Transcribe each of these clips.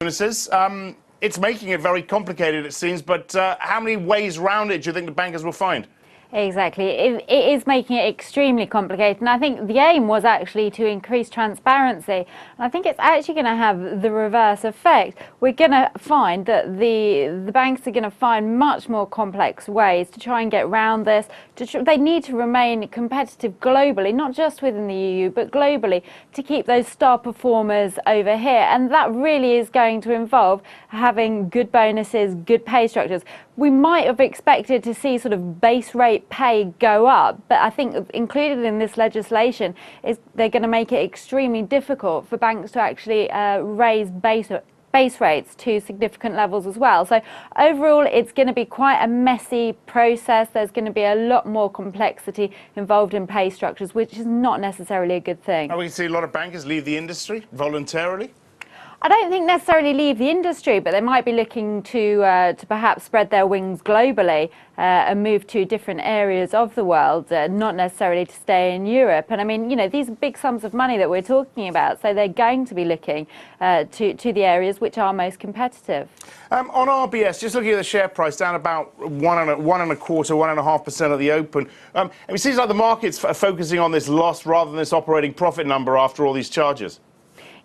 Bonuses. It's making it very complicated, it seems, but how many ways round it do you think the bankers will find? Exactly. It is making it extremely complicated, and I think the aim was actually to increase transparency, and I think it's actually going to have the reverse effect. We're going to find that the banks are going to find much more complex ways to try and get around this. They need to remain competitive globally, not just within the EU, but globally, to keep those star performers over here, and that really is going to involve having good bonuses, good pay structures. We might have expected to see sort of base rate pay go up, but I think included in this legislation is they're going to make it extremely difficult for banks to actually raise base rates to significant levels as well. So overall, it's going to be quite a messy process. There's going to be a lot more complexity involved in pay structures, which is not necessarily a good thing. Are we going to see a lot of bankers leave the industry voluntarily? I don't think necessarily leave the industry, but they might be looking to perhaps spread their wings globally and move to different areas of the world, not necessarily to stay in Europe. And I mean, you know, these are big sums of money that we're talking about, so they're going to be looking to the areas which are most competitive. On RBS, just looking at the share price, down about 1.25% at the open. It seems like the market's focusing on this loss rather than this operating profit number after all these charges.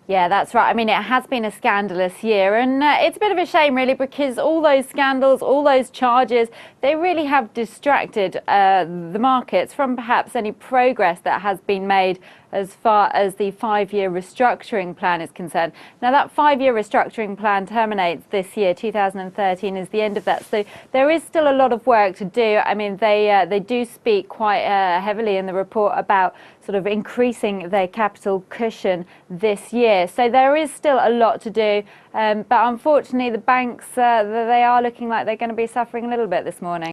Yeah, that's right. I mean, it has been a scandalous year, and it's a bit of a shame, really, because all those scandals, all those charges, they really have distracted the markets from perhaps any progress that has been made as far as the 5-year restructuring plan is concerned. Now, that 5-year restructuring plan terminates this year. 2013 is the end of that. So there is still a lot of work to do. I mean, they do speak quite heavily in the report about sort of increasing their capital cushion this year. So there is still a lot to do. But unfortunately, the banks, they are looking like they're going to be suffering a little bit this morning.